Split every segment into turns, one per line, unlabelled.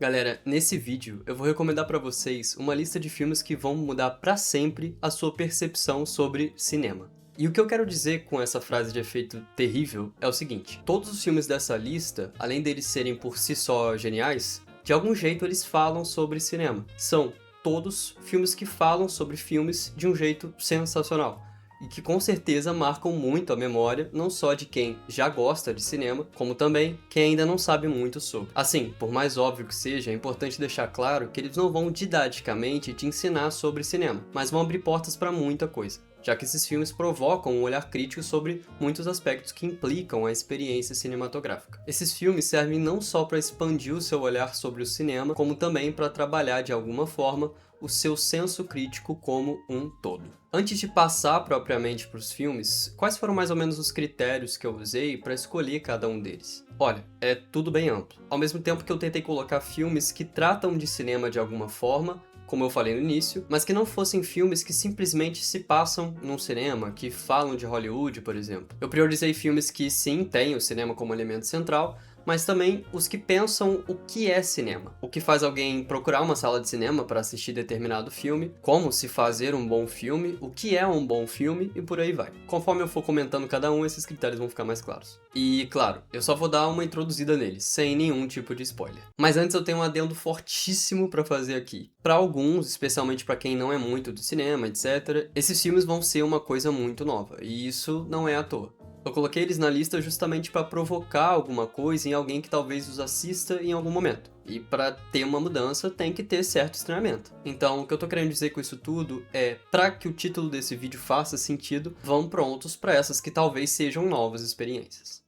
Galera, nesse vídeo eu vou recomendar pra vocês uma lista de filmes que vão mudar pra sempre a sua percepção sobre cinema. E o que eu quero dizer com essa frase de efeito terrível é o seguinte: todos os filmes dessa lista, além deles serem por si só geniais, de algum jeito eles falam sobre cinema. São todos filmes que falam sobre filmes de um jeito sensacional. E que com certeza marcam muito a memória, não só de quem já gosta de cinema, como também quem ainda não sabe muito sobre. Assim, por mais óbvio que seja, é importante deixar claro que eles não vão didaticamente te ensinar sobre cinema, mas vão abrir portas para muita coisa, já que esses filmes provocam um olhar crítico sobre muitos aspectos que implicam a experiência cinematográfica. Esses filmes servem não só para expandir o seu olhar sobre o cinema, como também para trabalhar de alguma forma o seu senso crítico como um todo. Antes de passar propriamente para os filmes, quais foram mais ou menos os critérios que eu usei para escolher cada um deles? Olha, é tudo bem amplo. Ao mesmo tempo que eu tentei colocar filmes que tratam de cinema de alguma forma, como eu falei no início, mas que não fossem filmes que simplesmente se passam num cinema, que falam de Hollywood, por exemplo. Eu priorizei filmes que sim, têm o cinema como elemento central, mas também os que pensam o que é cinema, o que faz alguém procurar uma sala de cinema para assistir determinado filme, como se fazer um bom filme, o que é um bom filme e por aí vai. Conforme eu for comentando cada um, esses critérios vão ficar mais claros. E, claro, eu só vou dar uma introduzida neles, sem nenhum tipo de spoiler. Mas antes eu tenho um adendo fortíssimo para fazer aqui. Para alguns, especialmente para quem não é muito do cinema, etc., esses filmes vão ser uma coisa muito nova, e isso não é à toa. Eu coloquei eles na lista justamente para provocar alguma coisa em alguém que talvez os assista em algum momento. E para ter uma mudança tem que ter certo estranhamento. Então, o que eu tô querendo dizer com isso tudo é, para que o título desse vídeo faça sentido, vão prontos para essas que talvez sejam novas experiências.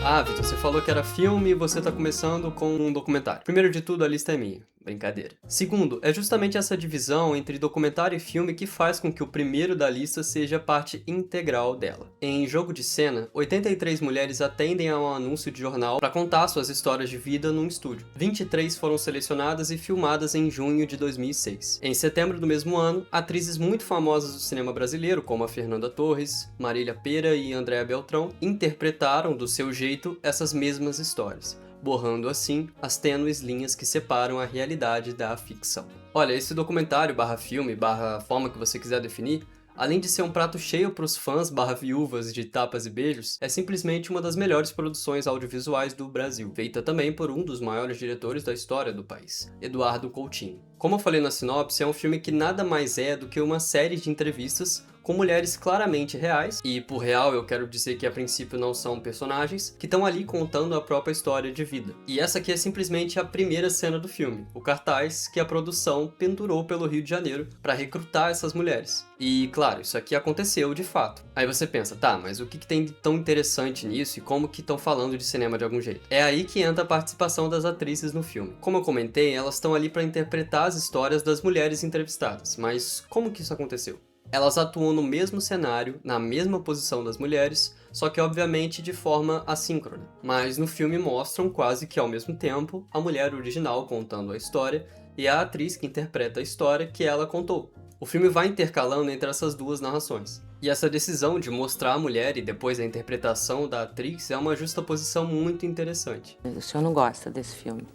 Ah, Vitor, você falou que era filme e você tá começando com um documentário. Primeiro de tudo, a lista é minha. Brincadeira. Segundo, é justamente essa divisão entre documentário e filme que faz com que o primeiro da lista seja parte integral dela. Em Jogo de Cena, 83 mulheres atendem a um anúncio de jornal para contar suas histórias de vida num estúdio. 23 foram selecionadas e filmadas em junho de 2006. Em setembro do mesmo ano, atrizes muito famosas do cinema brasileiro, como a Fernanda Torres, Marília Pêra e Andréa Beltrão, interpretaram do seu jeito essas mesmas histórias, borrando assim as tênues linhas que separam a realidade da ficção. Olha, esse documentário barra filme, barra forma que você quiser definir, além de ser um prato cheio para os fãs barra viúvas de tapas e beijos, é simplesmente uma das melhores produções audiovisuais do Brasil, feita também por um dos maiores diretores da história do país, Eduardo Coutinho. Como eu falei na sinopse, é um filme que nada mais é do que uma série de entrevistas com mulheres claramente reais, e por real eu quero dizer que a princípio não são personagens, que estão ali contando a própria história de vida. E essa aqui é simplesmente a primeira cena do filme, o cartaz que a produção pendurou pelo Rio de Janeiro para recrutar essas mulheres. E claro, isso aqui aconteceu de fato. Aí você pensa, tá, mas o que tem de tão interessante nisso e como que estão falando de cinema de algum jeito? É aí que entra a participação das atrizes no filme. Como eu comentei, elas estão ali para interpretar as histórias das mulheres entrevistadas, mas como que isso aconteceu? Elas atuam no mesmo cenário, na mesma posição das mulheres, só que obviamente de forma assíncrona. Mas no filme mostram quase que ao mesmo tempo a mulher original contando a história e a atriz que interpreta a história que ela contou. O filme vai intercalando entre essas duas narrações. E essa decisão de mostrar a mulher e depois a interpretação da atriz é uma justaposição muito interessante.
O senhor não gosta desse filme?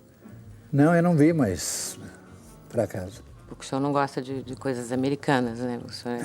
Não, eu não vi, mas por acaso.
Porque o senhor não gosta de coisas americanas, né? O senhor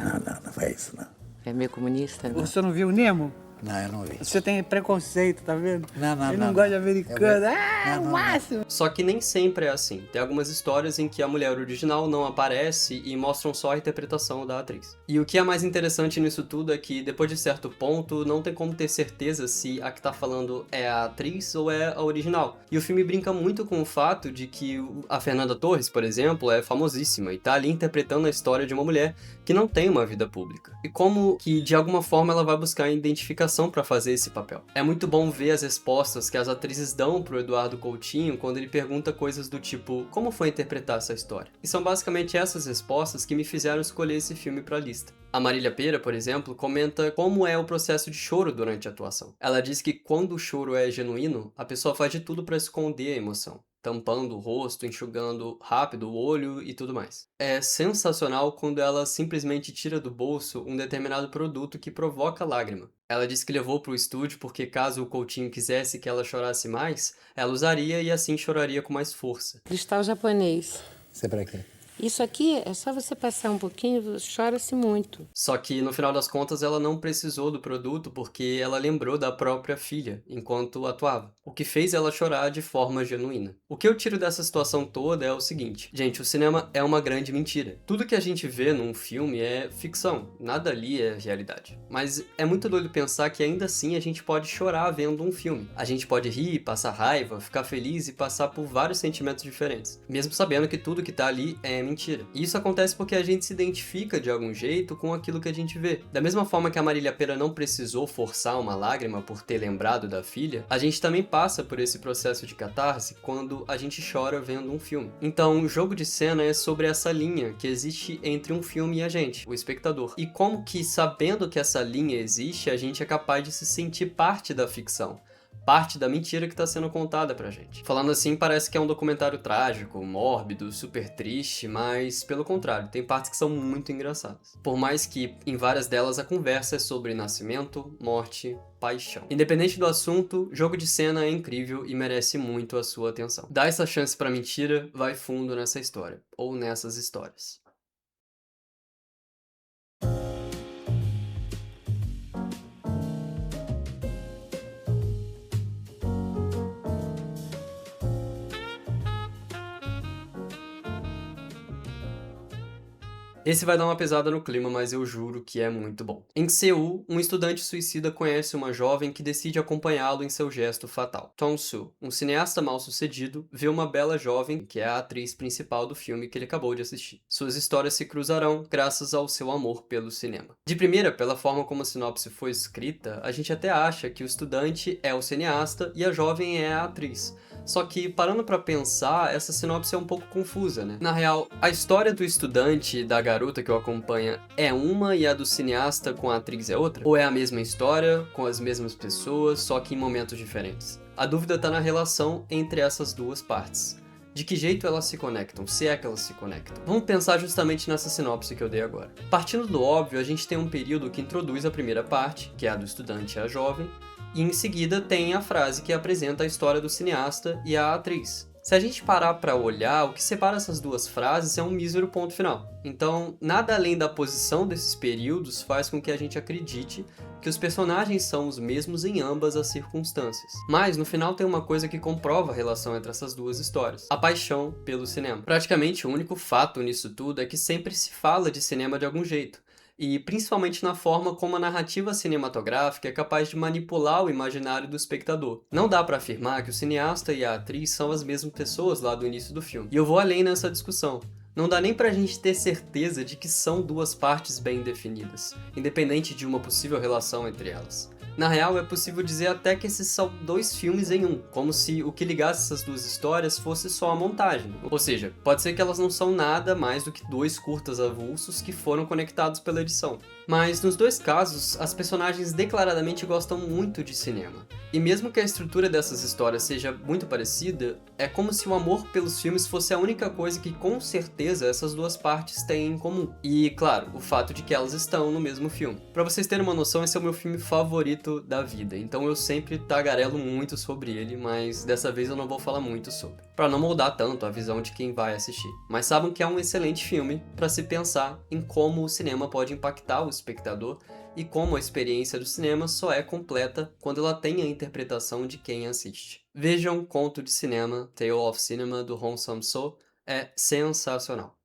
Não foi isso, não.
é meio comunista, né?
O senhor não viu o Nemo?
Não, eu não vi.
Você tem preconceito, tá vendo?
Não,
Ele não gosta de americano.
Não,
O
não.
máximo!
Só que nem sempre é assim. Tem algumas histórias em que a mulher original não aparece e mostram só a interpretação da atriz. E o que é mais interessante nisso tudo é que, depois de certo ponto, não tem como ter certeza se a que tá falando é a atriz ou é a original. E o filme brinca muito com o fato de que a Fernanda Torres, por exemplo, é famosíssima e tá ali interpretando a história de uma mulher que não tem uma vida pública. E como que, de alguma forma, ela vai buscar identificação para fazer esse papel. É muito bom ver as respostas que as atrizes dão pro Eduardo Coutinho quando ele pergunta coisas do tipo, como foi interpretar essa história? E são basicamente essas respostas que me fizeram escolher esse filme pra lista. A Marília Pêra, por exemplo, comenta como é o processo de choro durante a atuação. Ela diz que quando o choro é genuíno, a pessoa faz de tudo para esconder a emoção. tampando o rosto, enxugando rápido o olho e tudo mais. É sensacional quando ela simplesmente tira do bolso um determinado produto que provoca lágrima. Ela disse que levou para o estúdio porque caso o Coutinho quisesse que ela chorasse mais, ela usaria e assim choraria com mais força.
Cristal japonês.
Isso é pra quê?
Isso aqui é só você passar um pouquinho, chora-se muito.
Só que no final das contas ela não precisou do produto porque ela lembrou da própria filha enquanto atuava, o que fez ela chorar de forma genuína. O que eu tiro dessa situação toda é o seguinte: gente, o cinema é uma grande mentira. Tudo que a gente vê num filme é ficção, nada ali é realidade. Mas é muito doido pensar que ainda assim a gente pode chorar vendo um filme. A gente pode rir, passar raiva, ficar feliz e passar por vários sentimentos diferentes, mesmo sabendo que tudo que tá ali é mentira. E isso acontece porque a gente se identifica de algum jeito com aquilo que a gente vê. Da mesma forma que a Marília Pêra não precisou forçar uma lágrima por ter lembrado da filha, a gente também passa por esse processo de catarse quando a gente chora vendo um filme. Então, o jogo de cena é sobre essa linha que existe entre um filme e a gente, o espectador. E como que, sabendo que essa linha existe, a gente é capaz de se sentir parte da ficção. Parte da mentira que está sendo contada pra gente. Falando assim, parece que é um documentário trágico, mórbido, super triste, mas pelo contrário, tem partes que são muito engraçadas. Por mais que em várias delas a conversa é sobre nascimento, morte, paixão. Independente do assunto, Jogo de Cena é incrível e merece muito a sua atenção. Dá essa chance pra mentira, vai fundo nessa história, ou nessas histórias. Esse vai dar uma pesada no clima, mas eu juro que é muito bom. Em Seul, um estudante suicida conhece uma jovem que decide acompanhá-lo em seu gesto fatal. Tong-soo, um cineasta mal-sucedido, vê uma bela jovem, que é a atriz principal do filme que ele acabou de assistir. Suas histórias se cruzarão graças ao seu amor pelo cinema. De primeira, pela forma como a sinopse foi escrita, a gente até acha que o estudante é o cineasta e a jovem é a atriz. Só que, parando pra pensar, essa sinopse é um pouco confusa, né? Na real, a história do estudante e da garota que o acompanha é uma e a do cineasta com a atriz é outra? Ou é a mesma história, com as mesmas pessoas, só que em momentos diferentes? A dúvida tá na relação entre essas duas partes. De que jeito elas se conectam, se é que elas se conectam? Vamos pensar justamente nessa sinopse que eu dei agora. Partindo do óbvio, a gente tem um período que introduz a primeira parte, que é a do estudante e a jovem, e em seguida tem a frase que apresenta a história do cineasta e a atriz. Se a gente parar para olhar, o que separa essas duas frases é um mísero ponto final. Então, nada além da posição desses períodos faz com que a gente acredite que os personagens são os mesmos em ambas as circunstâncias. Mas, no final, tem uma coisa que comprova a relação entre essas duas histórias: a paixão pelo cinema. Praticamente o único fato nisso tudo é que sempre se fala de cinema de algum jeito. E principalmente na forma como a narrativa cinematográfica é capaz de manipular o imaginário do espectador. Não dá pra afirmar que o cineasta e a atriz são as mesmas pessoas lá do início do filme. E eu vou além nessa discussão. Não dá nem pra gente ter certeza de que são duas partes bem definidas, independente de uma possível relação entre elas. Na real, é possível dizer até que esses são dois filmes em um, como se o que ligasse essas duas histórias fosse só a montagem. Ou seja, pode ser que elas não são nada mais do que dois curtas avulsos que foram conectados pela edição. Mas nos dois casos, as personagens declaradamente gostam muito de cinema. E mesmo que a estrutura dessas histórias seja muito parecida, é como se o amor pelos filmes fosse a única coisa que com certeza essas duas partes têm em comum. E, claro, o fato de que elas estão no mesmo filme. Pra vocês terem uma noção, esse é o meu filme favorito da vida, então eu sempre tagarelo muito sobre ele, mas dessa vez eu não vou falar muito sobre, pra não moldar tanto a visão de quem vai assistir. Mas saibam que é um excelente filme pra se pensar em como o cinema pode impactar o espectador e como a experiência do cinema só é completa quando ela tem a interpretação de quem assiste. Vejam Conto de Cinema, Tale of Cinema, do Hong Sam-soo, é sensacional.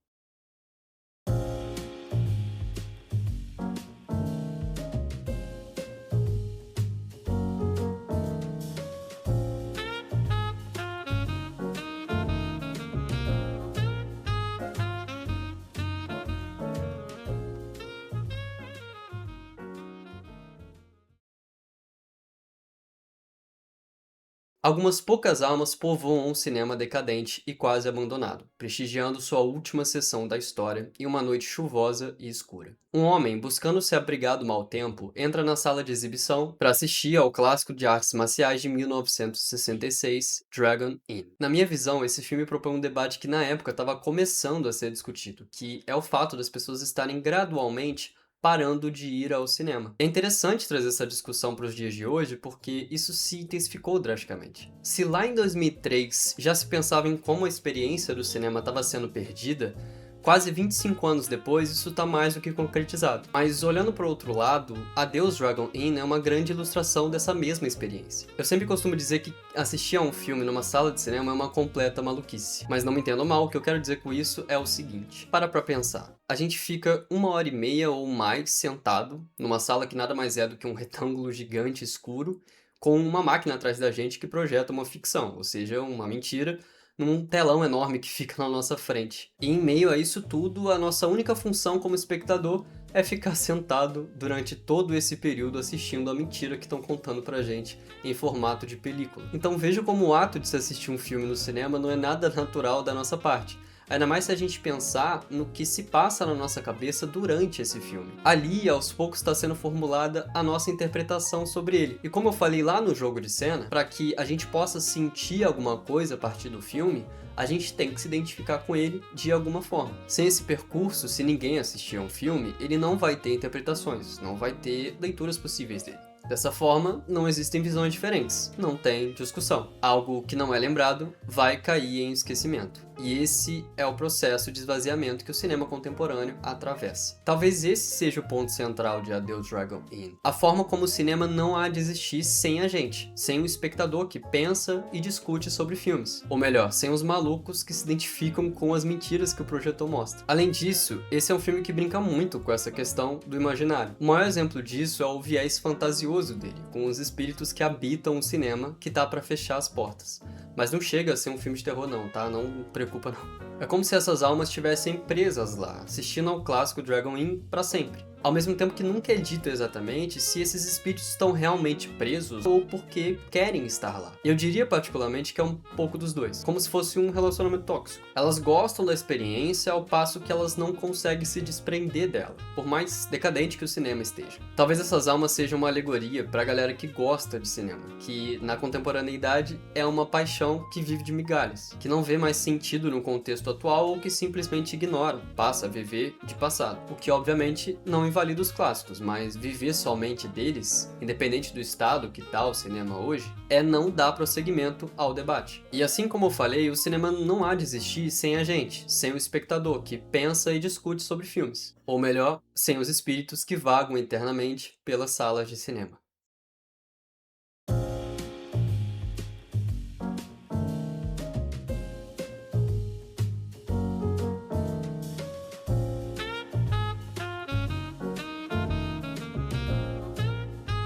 Algumas poucas almas povoam um cinema decadente e quase abandonado, prestigiando sua última sessão da história em uma noite chuvosa e escura. Um homem, buscando se abrigar do mau tempo, entra na sala de exibição para assistir ao clássico de artes marciais de 1966, Dragon Inn. Na minha visão, esse filme propõe um debate que na época estava começando a ser discutido, que é o fato das pessoas estarem gradualmente parando de ir ao cinema. É interessante trazer essa discussão para os dias de hoje porque isso se intensificou drasticamente. Se lá em 2003 já se pensava em como a experiência do cinema estava sendo perdida, quase 25 anos depois, isso está mais do que concretizado. Mas olhando para o outro lado, Adeus Dragon Inn é uma grande ilustração dessa mesma experiência. Eu sempre costumo dizer que assistir a um filme numa sala de cinema é uma completa maluquice. Mas não me entendam mal, o que eu quero dizer com isso é o seguinte. Para pra pensar. A gente fica 1h30 ou mais sentado numa sala que nada mais é do que um retângulo gigante escuro com uma máquina atrás da gente que projeta uma ficção, ou seja, uma mentira, num telão enorme que fica na nossa frente. E em meio a isso tudo, a nossa única função como espectador é ficar sentado durante todo esse período assistindo a mentira que estão contando pra gente em formato de película. Então veja como o ato de se assistir um filme no cinema não é nada natural da nossa parte. Ainda mais se a gente pensar no que se passa na nossa cabeça durante esse filme. Ali, aos poucos, está sendo formulada a nossa interpretação sobre ele. E como eu falei lá no jogo de cena, para que a gente possa sentir alguma coisa a partir do filme, a gente tem que se identificar com ele de alguma forma. Sem esse percurso, se ninguém assistir a um filme, ele não vai ter interpretações, não vai ter leituras possíveis dele. Dessa forma, não existem visões diferentes, não tem discussão. Algo que não é lembrado vai cair em esquecimento. E esse é o processo de esvaziamento que o cinema contemporâneo atravessa. Talvez esse seja o ponto central de Adeus Dragon Inn. A forma como o cinema não há de existir sem a gente, sem o espectador que pensa e discute sobre filmes. Ou melhor, sem os malucos que se identificam com as mentiras que o projetor mostra. Além disso, esse é um filme que brinca muito com essa questão do imaginário. O maior exemplo disso é o viés fantasioso dele, com os espíritos que habitam o cinema que tá para fechar as portas. Mas não chega a ser um filme de terror não, tá? Não preocupa não. É como se essas almas estivessem presas lá, assistindo ao clássico Dragon Inn para sempre. Ao mesmo tempo que nunca é dito exatamente se esses espíritos estão realmente presos ou porque querem estar lá. Eu diria particularmente que é um pouco dos dois, como se fosse um relacionamento tóxico. Elas gostam da experiência ao passo que elas não conseguem se desprender dela, por mais decadente que o cinema esteja. Talvez essas almas sejam uma alegoria pra galera que gosta de cinema, que na contemporaneidade é uma paixão que vive de migalhas, que não vê mais sentido no contexto atual ou que simplesmente ignora, passa a viver de passado, o que obviamente não invalida os clássicos, mas viver somente deles, independente do estado que tá o cinema hoje, é não dar prosseguimento ao debate. E assim como eu falei, o cinema não há de existir sem a gente, sem o espectador que pensa e discute sobre filmes. Ou melhor, sem os espíritos que vagam internamente pelas salas de cinema.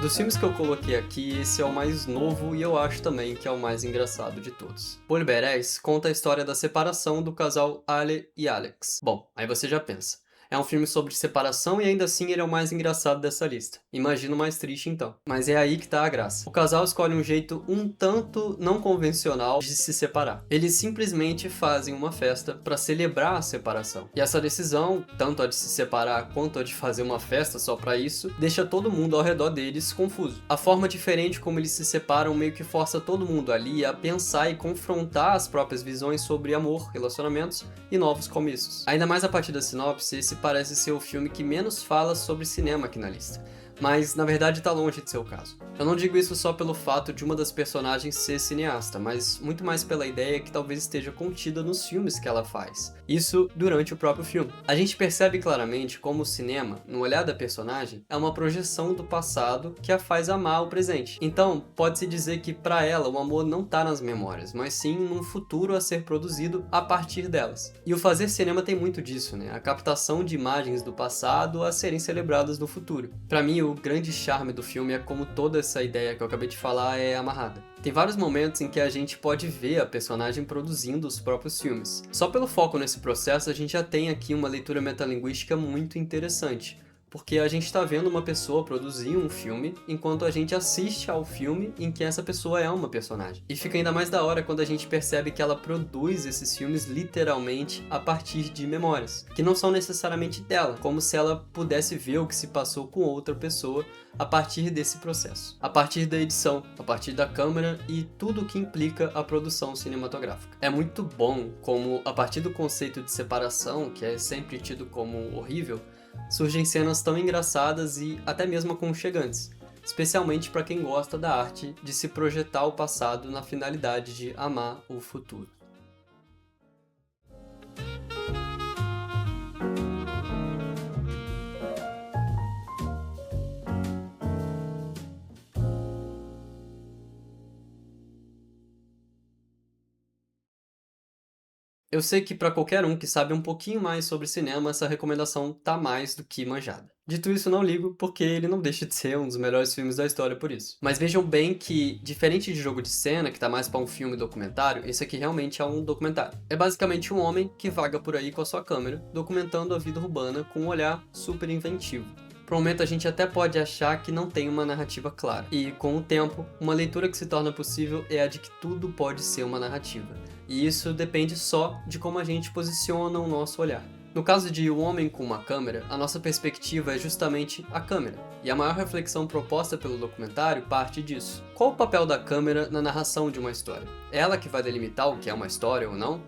Dos filmes que eu coloquei aqui, esse é o mais novo e eu acho também que é o mais engraçado de todos. Paul Beres conta a história da separação do casal Ale e Alex. Bom, aí você já pensa. É um filme sobre separação e ainda assim ele é o mais engraçado dessa lista. Imagino o mais triste então. Mas é aí que tá a graça. O casal escolhe um jeito um tanto não convencional de se separar. Eles simplesmente fazem uma festa para celebrar a separação. E essa decisão, tanto a de se separar quanto a de fazer uma festa só para isso, deixa todo mundo ao redor deles confuso. A forma diferente como eles se separam meio que força todo mundo ali a pensar e confrontar as próprias visões sobre amor, relacionamentos e novos começos. Ainda mais a partir da sinopse, esse parece ser o filme que menos fala sobre cinema aqui na lista. Mas, na verdade, tá longe de ser o caso. Eu não digo isso só pelo fato de uma das personagens ser cineasta, mas muito mais pela ideia que talvez esteja contida nos filmes que ela faz. Isso durante o próprio filme. A gente percebe claramente como o cinema, no olhar da personagem, é uma projeção do passado que a faz amar o presente. Então, pode-se dizer que para ela o amor não tá nas memórias, mas sim num futuro a ser produzido a partir delas. E o fazer cinema tem muito disso, né? A captação de imagens do passado a serem celebradas no futuro. Para mim, o grande charme do filme é como toda essa ideia que eu acabei de falar é amarrada. Tem vários momentos em que a gente pode ver a personagem produzindo os próprios filmes. Só pelo foco nesse processo, a gente já tem aqui uma leitura metalinguística muito interessante. porque a gente está vendo uma pessoa produzir um filme enquanto a gente assiste ao filme em que essa pessoa é uma personagem. E fica ainda mais da hora quando a gente percebe que ela produz esses filmes literalmente a partir de memórias, que não são necessariamente dela, como se ela pudesse ver o que se passou com outra pessoa a partir desse processo, a partir da edição, a partir da câmera e tudo o que implica a produção cinematográfica. É muito bom como, a partir do conceito de separação, que é sempre tido como horrível, surgem cenas tão engraçadas e até mesmo aconchegantes, especialmente para quem gosta da arte de se projetar o passado na finalidade de amar o futuro. Eu sei que para qualquer um que sabe um pouquinho mais sobre cinema, essa recomendação tá mais do que manjada. Dito isso, não ligo, porque ele não deixa de ser um dos melhores filmes da história por isso. Mas vejam bem que, diferente de Jogo de Cena, que tá mais pra um filme documentário, esse aqui realmente é um documentário. É basicamente um homem que vaga por aí com a sua câmera, documentando a vida urbana com um olhar super inventivo. Por um momento a gente até pode achar que não tem uma narrativa clara. E, com o tempo, uma leitura que se torna possível é a de que tudo pode ser uma narrativa. E isso depende só de como a gente posiciona o nosso olhar. No caso de O Homem com uma Câmera, a nossa perspectiva é justamente a câmera. E a maior reflexão proposta pelo documentário parte disso. Qual o papel da câmera na narração de uma história? É ela que vai delimitar o que é uma história ou não?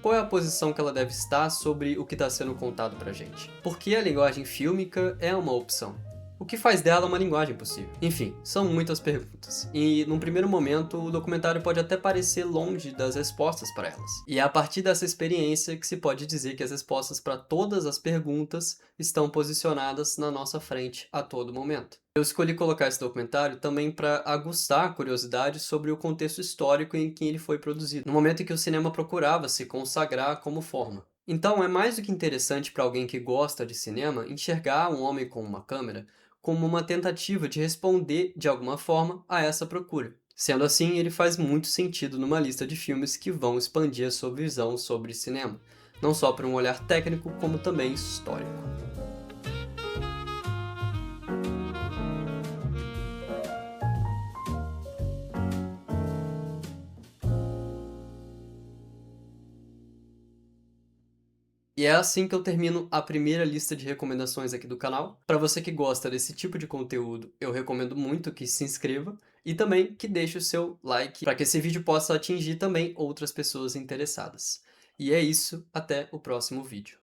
Qual é a posição que ela deve estar sobre o que está sendo contado pra gente? Por que a linguagem fílmica é uma opção? O que faz dela uma linguagem possível? Enfim, são muitas perguntas. E, num primeiro momento, o documentário pode até parecer longe das respostas para elas. E é a partir dessa experiência que se pode dizer que as respostas para todas as perguntas estão posicionadas na nossa frente a todo momento. Eu escolhi colocar esse documentário também para aguçar a curiosidade sobre o contexto histórico em que ele foi produzido, no momento em que o cinema procurava se consagrar como forma. Então, é mais do que interessante para alguém que gosta de cinema enxergar Um Homem com uma Câmera como uma tentativa de responder, de alguma forma, a essa procura. Sendo assim, ele faz muito sentido numa lista de filmes que vão expandir a sua visão sobre cinema, não só para um olhar técnico, como também histórico. E é assim que eu termino a primeira lista de recomendações aqui do canal. Para você que gosta desse tipo de conteúdo, eu recomendo muito que se inscreva e também que deixe o seu like para que esse vídeo possa atingir também outras pessoas interessadas. E é isso, até o próximo vídeo.